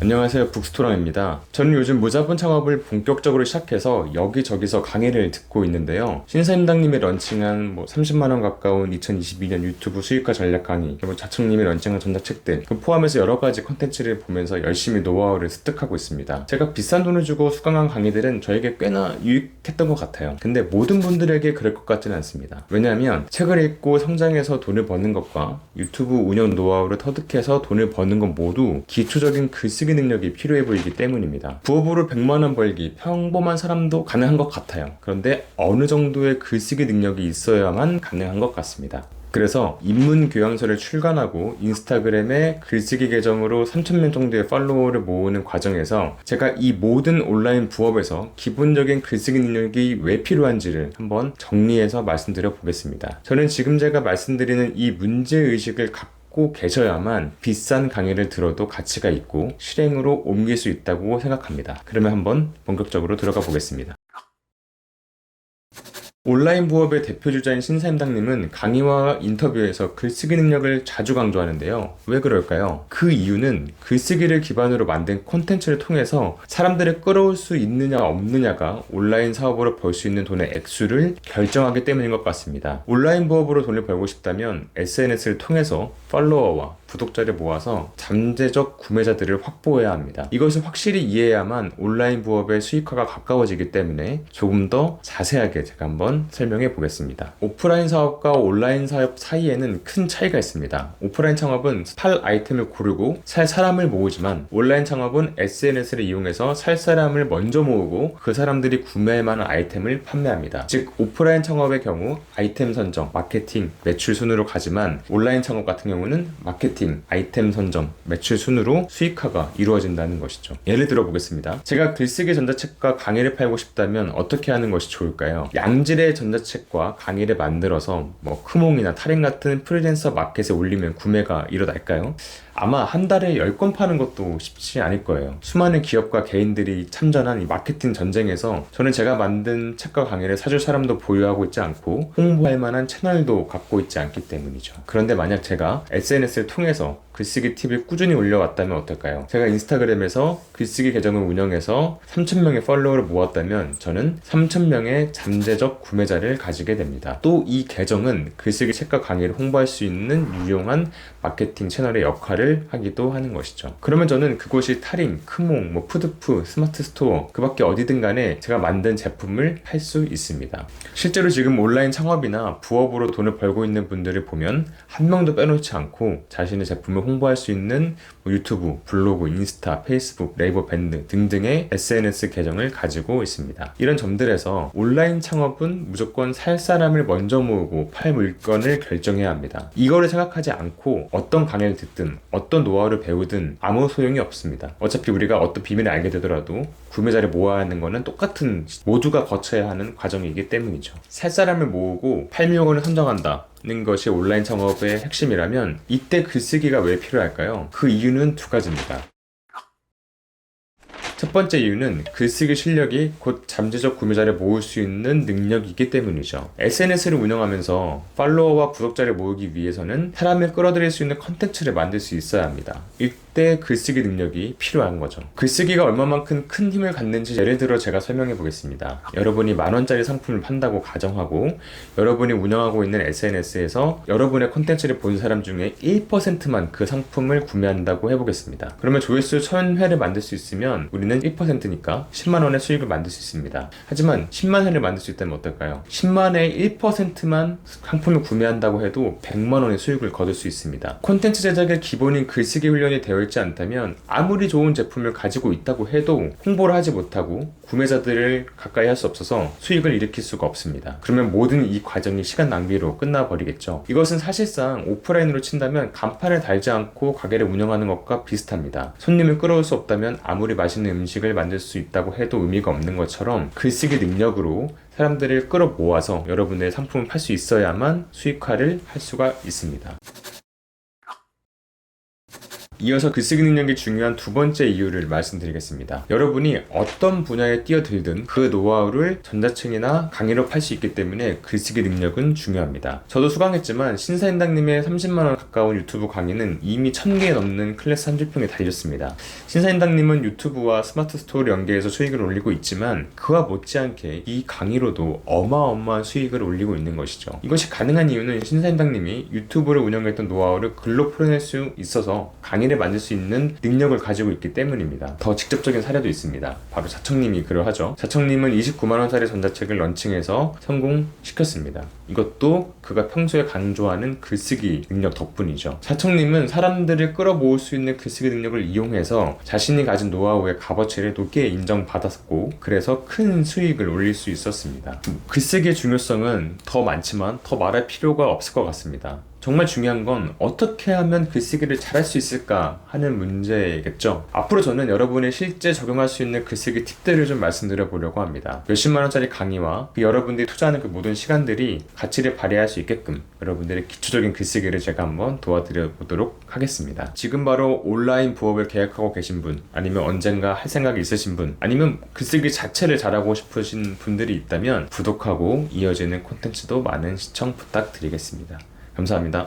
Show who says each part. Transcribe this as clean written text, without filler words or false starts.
Speaker 1: 안녕하세요, 북스토랑입니다. 저는 요즘 무자본 창업을 본격적으로 시작해서 여기저기서 강의를 듣고 있는데요. 신사임당님이 런칭한 30만원 가까운 2022년 유튜브 수익화 전략 강의, 그리고 자청님이 런칭한 전자책들, 그 포함해서 여러가지 컨텐츠를 보면서 열심히 노하우를 습득하고 있습니다. 제가 비싼 돈을 주고 수강한 강의들은 저에게 꽤나 유익했던 것 같아요. 근데 모든 분들에게 그럴 것 같지는 않습니다. 왜냐하면 책을 읽고 성장해서 돈을 버는 것과 유튜브 운영 노하우를 터득해서 돈을 버는 것 모두 기초적인 글쓰기 능력이 필요해 보이기 때문입니다. 부업으로 100만원 벌기, 평범한 사람도 가능한 것 같아요. 그런데 어느 정도의 글쓰기 능력이 있어야만 가능한 것 같습니다. 그래서 입문 교양서를 출간하고 인스타그램에 글쓰기 계정으로 3,000명 정도의 팔로워를 모으는 과정에서 제가 이 모든 온라인 부업에서 기본적인 글쓰기 능력이 왜 필요한지를 한번 정리해서 말씀드려 보겠습니다. 저는 지금 제가 말씀드리는 이 문제의식을 갖고 계셔야만 비싼 강의를 들어도 가치가 있고 실행으로 옮길 수 있다고 생각합니다. 그러면 한번 본격적으로 들어가 보겠습니다. 온라인 부업의 대표주자인 신사임당님은 강의와 인터뷰에서 글쓰기 능력을 자주 강조하는데요. 왜 그럴까요? 그 이유는 글쓰기를 기반으로 만든 콘텐츠를 통해서 사람들을 끌어올 수 있느냐 없느냐가 온라인 사업으로 벌 수 있는 돈의 액수를 결정하기 때문인 것 같습니다. 온라인 부업으로 돈을 벌고 싶다면 SNS를 통해서 팔로워와 구독자를 모아서 잠재적 구매자들을 확보해야 합니다. 이것을 확실히 이해해야만 온라인 부업의 수익화가 가까워지기 때문에 조금 더 자세하게 제가 한번 설명해 보겠습니다. 오프라인 사업과 온라인 사업 사이에는 큰 차이가 있습니다. 오프라인 창업은 팔 아이템을 고르고 살 사람을 모으지만 온라인 창업은 SNS를 이용해서 살 사람을 먼저 모으고 그 사람들이 구매할 만한 아이템을 판매합니다. 즉 오프라인 창업의 경우 아이템 선정, 마케팅, 매출 순으로 가지만 온라인 창업 같은 경우는 마케팅, 아이템 선정, 매출 순으로 수익화가 이루어진다는 것이죠. 예를 들어 보겠습니다. 제가 글쓰기 전자책과 강의를 팔고 싶다면 어떻게 하는 것이 좋을까요? 양질의 전자책과 강의를 만들어서 크몽이나 타링 같은 프리랜서 마켓에 올리면 구매가 일어날까요? 아마 한 달에 10권 파는 것도 쉽지 않을 거예요. 수많은 기업과 개인들이 참전한 이 마케팅 전쟁에서 저는 제가 만든 책과 강의를 사줄 사람도 보유하고 있지 않고 홍보할 만한 채널도 갖고 있지 않기 때문이죠. 그런데 만약 제가 SNS를 통해서 글쓰기 팁을 꾸준히 올려왔다면 어떨까요? 제가 인스타그램에서 글쓰기 계정을 운영해서 3,000명의 팔로워를 모았다면 저는 3,000명의 잠재적 구매자를 가지게 됩니다. 또 이 계정은 글쓰기 책과 강의를 홍보할 수 있는 유용한 마케팅 채널의 역할을 하기도 하는 것이죠. 그러면 저는 그곳이 타링, 크몽, 푸드푸, 스마트 스토어 그 밖에 어디든 간에 제가 만든 제품을 팔 수 있습니다. 실제로 지금 온라인 창업이나 부업으로 돈을 벌고 있는 분들을 보면 한 명도 빼놓지 않고 자신의 제품을 홍보할 수 있는 유튜브, 블로그, 인스타, 페이스북, 네이버 밴드 등등의 SNS 계정을 가지고 있습니다. 이런 점들에서 온라인 창업은 무조건 살 사람을 먼저 모으고 팔 물건을 결정해야 합니다. 이거를 생각하지 않고 어떤 강의를 듣든 어떤 노하우를 배우든 아무 소용이 없습니다. 어차피 우리가 어떤 비밀을 알게 되더라도 구매자를 모아야 하는 거는 똑같은 모두가 거쳐야 하는 과정이기 때문이죠. 살 사람을 모으고 팔 물건을 선정한다 는 것이 온라인 창업의 핵심이라면 이때 글쓰기가 왜 필요할까요? 그 이유는 두 가지입니다. 첫 번째 이유는 글쓰기 실력이 곧 잠재적 구매자를 모을 수 있는 능력이기 때문이죠. SNS를 운영하면서 팔로워와 구독자를 모으기 위해서는 사람을 끌어들일 수 있는 컨텐츠를 만들 수 있어야 합니다. 이때 글쓰기 능력이 필요한 거죠. 글쓰기가 얼마만큼 큰 힘을 갖는지 예를 들어 제가 설명해 보겠습니다. 여러분이 10,000원짜리 상품을 판다고 가정하고 여러분이 운영하고 있는 SNS에서 여러분의 컨텐츠를 본 사람 중에 1%만 그 상품을 구매한다고 해보겠습니다. 그러면 조회수 1,000회를 만들 수 있으면 우리는 1%니까 10만원의 수익을 만들 수 있습니다. 하지만 10만원을 만들 수 있다면 어떨까요? 10만의 1%만 상품을 구매한다고 해도 100만원의 수익을 거둘 수 있습니다. 콘텐츠 제작의 기본인 글쓰기 훈련이 되어 있지 않다면 아무리 좋은 제품을 가지고 있다고 해도 홍보를 하지 못하고 구매자들을 가까이 할 수 없어서 수익을 일으킬 수가 없습니다. 그러면 모든 이 과정이 시간 낭비로 끝나버리겠죠. 이것은 사실상 오프라인으로 친다면 간판을 달지 않고 가게를 운영하는 것과 비슷합니다. 손님을 끌어올 수 없다면 아무리 맛있는 음식을 만들 수 있다고 해도 의미가 없는 것처럼 글쓰기 능력으로 사람들을 끌어 모아서 여러분의 상품을 팔 수 있어야만 수익화를 할 수가 있습니다. 이어서 글쓰기 능력이 중요한 두 번째 이유를 말씀드리겠습니다. 여러분이 어떤 분야에 뛰어들든 그 노하우를 전자책이나 강의로 팔 수 있기 때문에 글쓰기 능력은 중요합니다. 저도 수강했지만 신사임당님의 30만원 가까운 유튜브 강의는 이미 1000개 넘는 클래스 한 줄평이 달렸습니다. 신사임당님은 유튜브와 스마트 스토어를 연계해서 수익을 올리고 있지만 그와 못지않게 이 강의로도 어마어마한 수익을 올리고 있는 것이죠. 이것이 가능한 이유는 신사임당님이 유튜브를 운영했던 노하우를 글로 풀어낼 수 있어서 강의를 만들 수 있는 능력을 가지고 있기 때문입니다. 더 직접적인 사례도 있습니다. 바로 자청님이 그러하죠. 자청님은 29만원짜리 전자책을 런칭해서 성공시켰습니다. 이것도 그가 평소에 강조하는 글쓰기 능력 덕분이죠. 자청님은 사람들을 끌어모을 수 있는 글쓰기 능력을 이용해서 자신이 가진 노하우의 값어치를 높게 인정받았고 그래서 큰 수익을 올릴 수 있었습니다. 글쓰기의 중요성은 더 많지만 더 말할 필요가 없을 것 같습니다. 정말 중요한 건 어떻게 하면 글쓰기를 잘할 수 있을까 하는 문제겠죠. 앞으로 저는 여러분이 실제 적용할 수 있는 글쓰기 팁들을 좀 말씀드려 보려고 합니다. 몇십만원짜리 강의와 여러분들이 투자하는 그 모든 시간들이 가치를 발휘할 수 있게끔 여러분들의 기초적인 글쓰기를 제가 한번 도와드려 보도록 하겠습니다. 지금 바로 온라인 부업을 계획하고 계신 분, 아니면 언젠가 할 생각이 있으신 분, 아니면 글쓰기 자체를 잘하고 싶으신 분들이 있다면 구독하고 이어지는 콘텐츠도 많은 시청 부탁드리겠습니다. 감사합니다.